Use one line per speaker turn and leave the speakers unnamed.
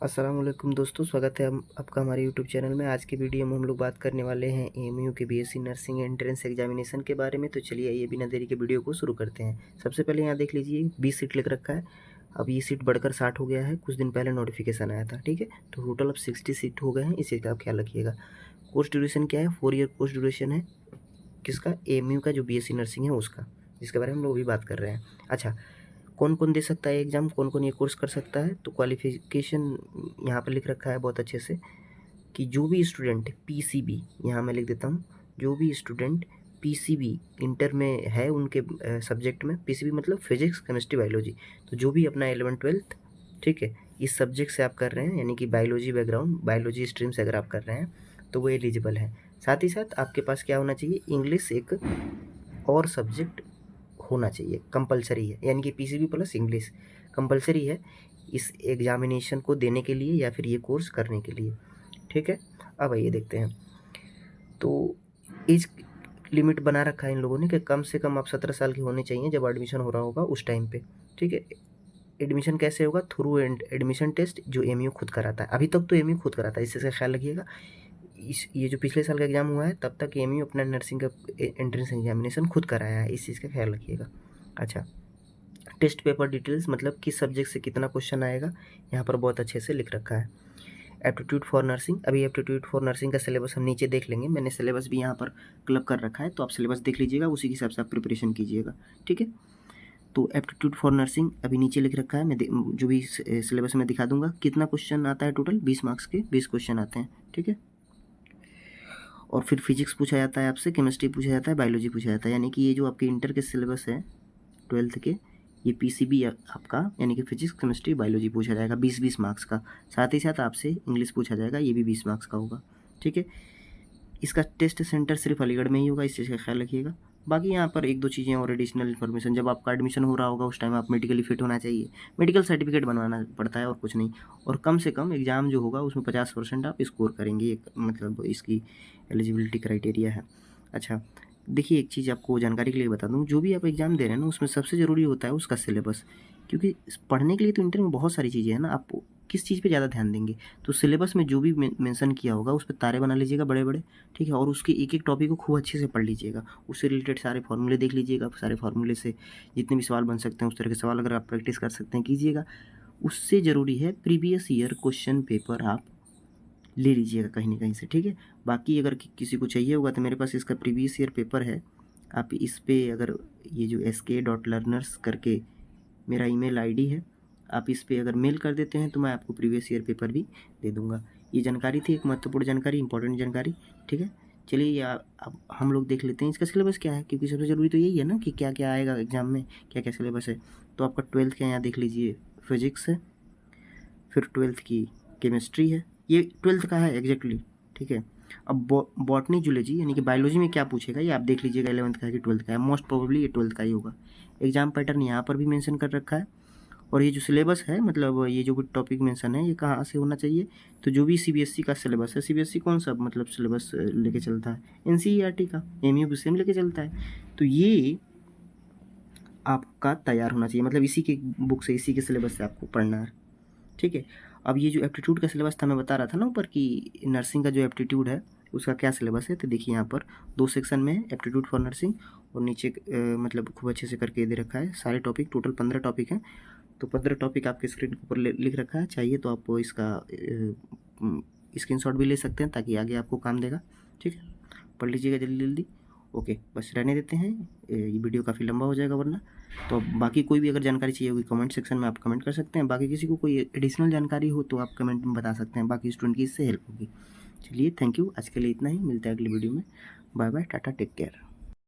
अस्सलामुअलैकुम दोस्तों, स्वागत है आपका हमारे यूट्यूब चैनल में। आज के वीडियो में हम लोग बात करने वाले हैं एएमयू के बीएससी नर्सिंग एंट्रेंस एग्जामिनेशन के बारे में। तो चलिए आइए बिना देरी के वीडियो को शुरू करते हैं। सबसे पहले यहाँ देख लीजिए 20 सीट लिख रखा है। अब ये सीट बढ़कर 60 हो गया है। कुछ दिन पहले नोटिफिकेशन आया था, ठीक है। तो टोटल अब 60 सीट हो गए हैं, इसी का आप ख्याल रखिएगा। कोर्स ड्यूरेशन क्या है? 4 ईयर कोर्स ड्यूरेशन है। किसका? एएमयू का, जो बीएससी नर्सिंग है उसका, जिसके बारे में हम लोग अभी बात कर रहे हैं। अच्छा, कौन कौन दे सकता है एग्ज़ाम, कौन कौन ये कोर्स कर सकता है? तो क्वालिफ़िकेशन यहाँ पर लिख रखा है बहुत अच्छे से कि जो भी स्टूडेंट पीसीबी, यहाँ मैं लिख देता हूँ, जो भी स्टूडेंट पीसीबी इंटर में है उनके सब्जेक्ट में, पीसीबी मतलब फिजिक्स केमिस्ट्री बायोलॉजी, तो जो भी अपना 11th-12th, ठीक है, इस सब्जेक्ट से आप कर रहे हैं, यानी कि बायोलॉजी बैकग्राउंड, बायोलॉजी स्ट्रीम से अगर आप कर रहे हैं तो वो एलिजिबल है। साथ ही साथ आपके पास क्या होना चाहिए? इंग्लिश एक और सब्जेक्ट होना चाहिए, कंपलसरी है, यानी कि पीसीबी प्लस इंग्लिश कंपलसरी है इस एग्जामिनेशन को देने के लिए या फिर ये कोर्स करने के लिए, ठीक है। अब आइए देखते हैं। तो एज लिमिट बना रखा है इन लोगों ने कि कम से कम आप 17 साल के होने चाहिए जब एडमिशन हो रहा होगा उस टाइम पे, ठीक है। एडमिशन कैसे होगा? थ्रू एडमिशन टेस्ट, जो एमयू खुद कराता है। अभी तक तो एमयू खुद कराता है, इस चीज़ का ख्याल रखिएगा। ये जो पिछले साल का एग्ज़ाम हुआ है तब तक एमयू अपना नर्सिंग का एंट्रेंस एग्जामिनेशन खुद कराया है, इस चीज़ का ख्याल रखिएगा। अच्छा, टेस्ट पेपर डिटेल्स मतलब किस सब्जेक्ट से कितना क्वेश्चन आएगा, यहाँ पर बहुत अच्छे से लिख रखा है। एप्टीट्यूड फॉर नर्सिंग, अभी एप्टीट्यूड फॉर नर्सिंग का सिलेबस हम नीचे देख लेंगे। मैंने सिलेबस भी यहाँ पर क्लब कर रखा है, तो आप सिलेबस देख लीजिएगा, उसी के हिसाब से आप प्रिपरेशन कीजिएगा, ठीक है। तो एप्टीट्यूड फॉर नर्सिंग अभी नीचे लिख रखा है, मैं जो भी सिलेबस में दिखा दूंगा। कितना क्वेश्चन आता है टोटल? 20 मार्क्स के 20 क्वेश्चन आते हैं, ठीक है। और फिर फिजिक्स पूछा जाता है आपसे, केमिस्ट्री पूछा जाता है, बायोलॉजी पूछा जाता है, यानी कि ये जो आपके इंटर के सिलेबस है 12th के, ये पीसीबी आपका, यानी कि फिजिक्स केमिस्ट्री बायोलॉजी पूछा जाएगा 20-20 मार्क्स का। साथ ही साथ आपसे इंग्लिश पूछा जाएगा, ये भी 20 मार्क्स का होगा, ठीक है। इसका टेस्ट सेंटर सिर्फ अलीगढ़ में ही होगा, इस चीज़ का ख्याल रखिएगा। बाकी यहाँ पर एक दो चीज़ें और एडिशनल इन्फॉर्मेशन, जब आपका एडमिशन हो रहा होगा उस टाइम आप मेडिकली फिट होना चाहिए, मेडिकल सर्टिफिकेट बनवाना पड़ता है और कुछ नहीं। और कम से कम एग्ज़ाम जो होगा उसमें 50% आप स्कोर करेंगे, एक मतलब इसकी एलिजिबिलिटी क्राइटेरिया है। अच्छा, देखिए एक चीज़ आपको जानकारी के लिए बता दूँ, जो भी आप एग्ज़ाम दे रहे हैं ना उसमें सबसे ज़रूरी होता है उसका सिलेबस, क्योंकि पढ़ने के लिए तो इंटर में बहुत सारी चीज़ें हैं ना, आप किस चीज़ पे ज़्यादा ध्यान देंगे। तो सिलेबस में जो भी मेंशन किया होगा उस पे तारे बना लीजिएगा बड़े-बड़े, ठीक है। और उसके एक-एक टॉपिक को खूब अच्छे से पढ़ लीजिएगा, उससे रिलेटेड सारे फॉर्मूले देख लीजिएगा, सारे फॉर्मूले से जितने भी सवाल बन सकते हैं उस तरह के सवाल अगर आप प्रैक्टिस कर सकते हैं कीजिएगा। उससे ज़रूरी है प्रीवियस ईयर क्वेश्चन पेपर आप ले लीजिएगा कहीं न कहीं से, ठीक है। बाकी अगर किसी को चाहिए होगा तो मेरे पास इसका प्रीवियस ईयर पेपर है, आप इस पे अगर ये जो sk.learners करके मेरा ईमेल आईडी है, आप इस पे अगर मेल कर देते हैं तो मैं आपको प्रीवियस ईयर पेपर भी दे दूँगा। ये जानकारी थी, एक महत्वपूर्ण जानकारी, इंपॉर्टेंट जानकारी, ठीक है। चलिए ये अब हम लोग देख लेते हैं इसका सिलेबस क्या है, क्योंकि सबसे ज़रूरी तो यही है ना कि क्या-क्या आएगा एग्ज़ाम में, क्या-क्या सिलेबस है। तो आपका 12th का यहाँ देख लीजिए फिजिक्स है, फिर 12th की केमिस्ट्री है, ये 12th का है एग्जैक्टली, ठीक है। अब बॉटनी जूलॉजी यानी कि बायोलॉजी में क्या पूछेगा ये आप देख लीजिएगा, 11th का है कि 12th का है। मोस्ट प्रोबेबली ये 12th का ही होगा। एग्जाम पैटर्न यहाँ पर भी मेंशन कर रखा है। और ये जो सिलेबस है, मतलब ये जो भी टॉपिक मेंशन है, ये कहाँ से होना चाहिए? तो जो भी सीबीएसई का सिलेबस है, सीबीएसई कौन सा मतलब सिलेबस लेके चलता है? एनसीईआरटी का, एमयू भी सेम लेके चलता है। तो ये आपका तैयार होना चाहिए, मतलब इसी के बुक से, इसी के सिलेबस से आपको पढ़ना है, ठीक है। अब ये जो एप्टीट्यूड का सिलेबस था, मैं बता रहा था ना ऊपर कि नर्सिंग का जो एप्टीट्यूड है उसका क्या सिलेबस है, तो देखिए यहाँ पर 2 सेक्शन में है, एप्टीट्यूड फॉर नर्सिंग, और नीचे मतलब खूब अच्छे से करके दे रखा है सारे टॉपिक, टोटल 15 टॉपिक हैं। तो 15 टॉपिक आपके स्क्रीन के ऊपर लिख रखा है, चाहिए तो आप इसका स्क्रीनशॉट भी ले सकते हैं ताकि आगे आपको काम देगा, ठीक है। पढ़ लीजिएगा जल्दी जल्दी। ओके, बस रहने देते हैं, ये वीडियो काफ़ी लंबा हो जाएगा वरना। तो बाकी कोई भी अगर जानकारी चाहिए होगी कमेंट सेक्शन में आप कमेंट कर सकते हैं, बाकी किसी को कोई एडिशनल जानकारी हो तो आप कमेंट में बता सकते हैं, बाकी स्टूडेंट की इससे हेल्प होगी। चलिए थैंक यू, आज के लिए इतना ही, मिलते हैं अगली वीडियो में। Bye bye, tata, take care.